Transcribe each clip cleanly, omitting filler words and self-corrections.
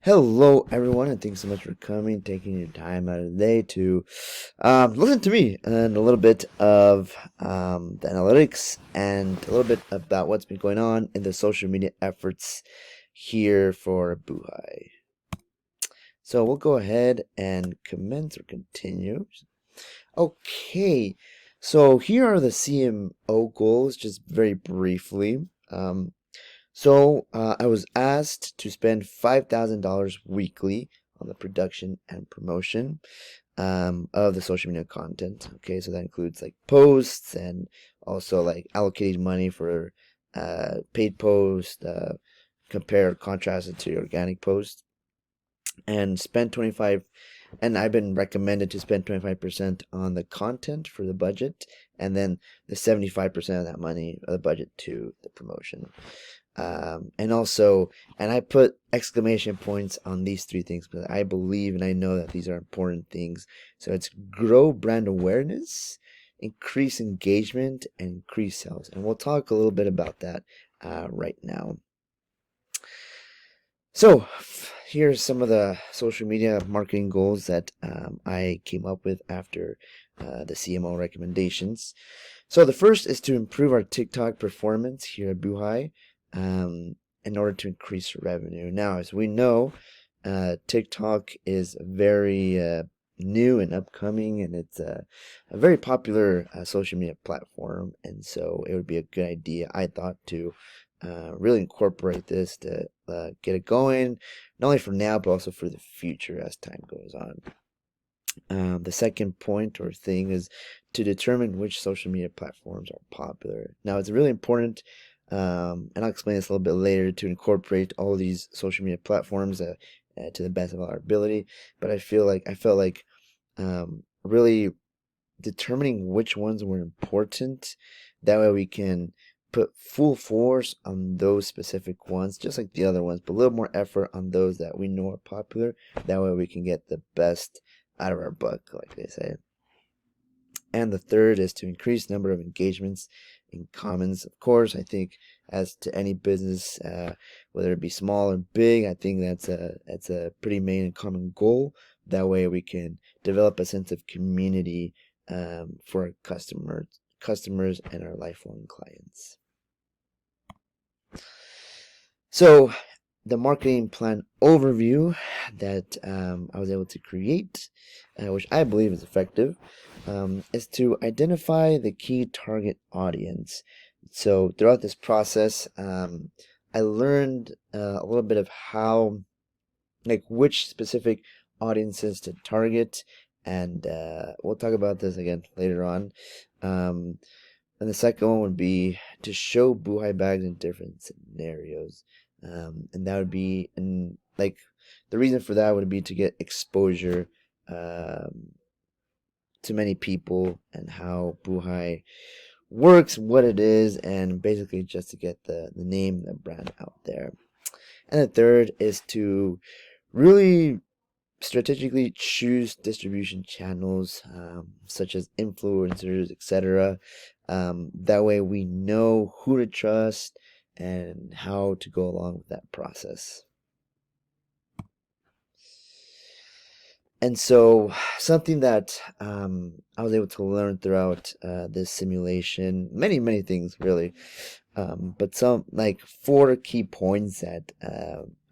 Hello, everyone, and thanks so much for coming, taking your time out of the day to listen to me and a little bit of the analytics and a little bit about what's been going on in the social media efforts here for Buhai. So we'll go ahead and commence or continue. Okay, so here are the CMO goals, just very briefly. I was asked to spend $5,000 weekly on the production and promotion of the social media content. Okay, so that includes like posts and also like allocating money for paid posts, compare contrast it to organic posts, and spend 25. And I've been recommended to spend 25% on the content for the budget, and then the 75% of that money of the budget to the promotion. And I put exclamation points on these three things because I believe and I know that these are important things. So it's grow brand awareness, increase engagement, and increase sales. And we'll talk a little bit about that right now. So here's some of the social media marketing goals that I came up with after the CMO recommendations. So the first is to improve our TikTok performance here at Buhai in order to increase revenue. Now, as we know, TikTok is very new and upcoming, and it's a very popular social media platform. And so it would be a good idea, I thought, to really incorporate this to get it going, not only for now, but also for the future as time goes on. The second point or thing is to determine which social media platforms are popular. Now, it's really important, and I'll explain this a little bit later, to incorporate all these social media platforms to the best of our ability. But I felt like really determining which ones were important. That way we can put full force on those specific ones, just like the other ones, but a little more effort on those that we know are popular. That way we can get the best out of our buck, like they say. And the third is to increase number of engagements in comments. Of course, I think as to any business, whether it be small or big, I think that's a pretty main and common goal. That way we can develop a sense of community for our customers and our lifelong clients. So the marketing plan overview that I was able to create, which I believe is effective, is to identify the key target audience. So throughout this process, I learned a little bit of how, like, which specific audiences to target, and we'll talk about this again later on. And the second one would be to show Buhai bags in different scenarios. And that would be, and like, the reason for that would be to get exposure to many people and how Buhai works, what it is, and basically just to get the name, the brand out there. And the third is to really strategically choose distribution channels such as influencers, etc. That way we know who to trust and how to go along with that process. And so something that I was able to learn throughout this simulation, many things really, but some like 4 key points that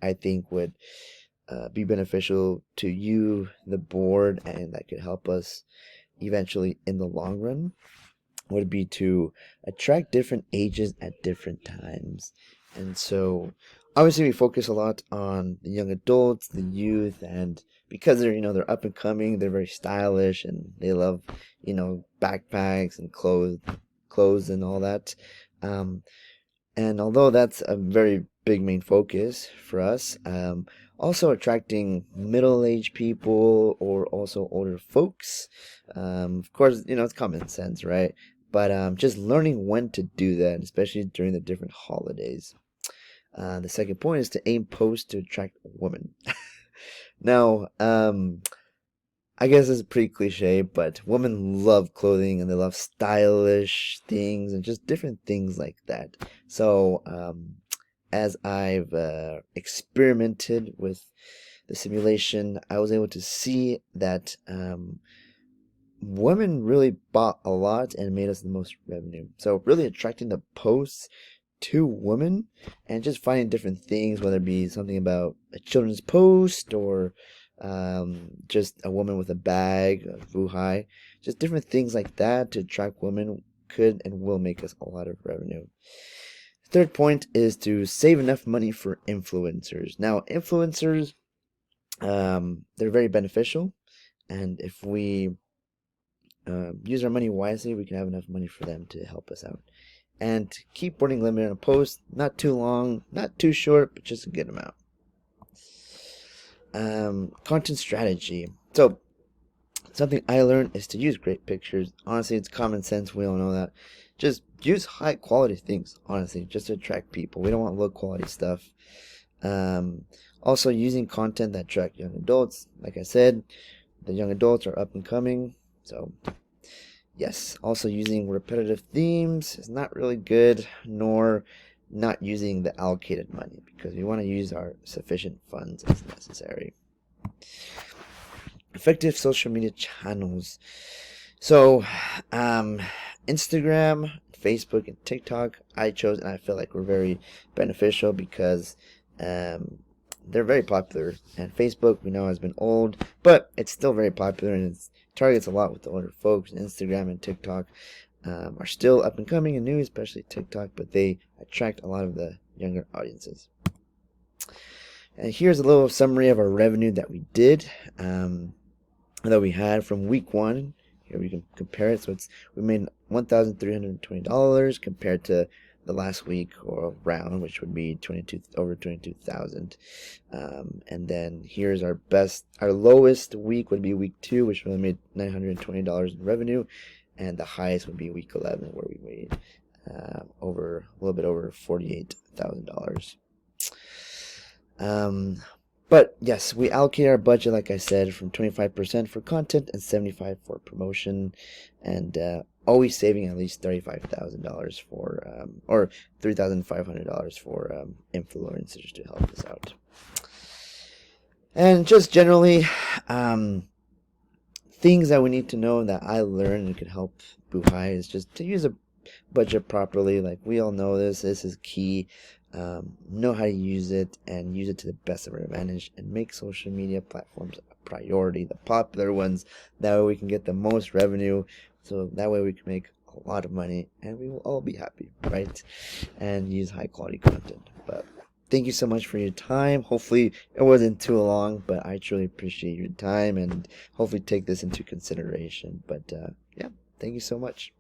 I think would be beneficial to you, the board, and that could help us eventually in the long run, would be to attract different ages at different times. And so obviously we focus a lot on the young adults, the youth, and because they're up and coming, they're very stylish and they love, backpacks and clothes and all that. And although that's a very big main focus for us, also attracting middle-aged people or also older folks. Of course, it's common sense, right? But just learning when to do that, especially during the different holidays. The second point is to aim posts to attract women. Now, I guess it's pretty cliche, but women love clothing and they love stylish things and just different things like that. So as I've experimented with the simulation, I was able to see that women really bought a lot and made us the most revenue. So really attracting the posts to women and just finding different things, whether it be something about a children's post or just a woman with a bag, a vuhai, just different things like that to attract women could and will make us a lot of revenue. Third point is to save enough money for influencers. Now, influencers, they're very beneficial, and if we use our money wisely, we can have enough money for them to help us out. And keep wording limit on a post, not too long, not too short, but just a good amount. Content strategy. So something I learned is to use great pictures. Honestly, it's common sense. We all know that. Just use high quality things, honestly, just to attract people. We don't want low quality stuff. Also, using content that attract young adults. Like I said, the young adults are up and coming. So, yes. Also, using repetitive themes is not really good, nor not using the allocated money, because we want to use our sufficient funds as necessary. Effective social media channels. So, Instagram, Facebook, and TikTok I chose, and I feel like we're very beneficial because they're very popular. And Facebook, we know, has been old, but it's still very popular and it targets a lot with the older folks. And Instagram and TikTok are still up and coming and new, especially TikTok, but they attract a lot of the younger audiences. And here's a little summary of our revenue that we did, that we had from week 1. Here we can compare it. So we made $1,320 compared to the last week or round, which would be over 22,000. And then here's our lowest week would be week 2, which we only made $920 in revenue, and the highest would be week 11, where we made a little bit over $48,000. But yes, we allocate our budget, like I said, from 25% for content and 75% for promotion, and always saving at least $35,000 for, or $3,500 for influencers to help us out. And just generally, things that we need to know that I learned and could help Buhai is just to use a budget properly. Like, we all know this is key. Know how to use it and use it to the best of our advantage, and make social media platforms a priority, the popular ones. That way we can get the most revenue, so that way we can make a lot of money and we will all be happy, right? And use high quality content. But thank you so much for your time. Hopefully it wasn't too long, but I truly appreciate your time, and hopefully take this into consideration. But yeah, thank you so much.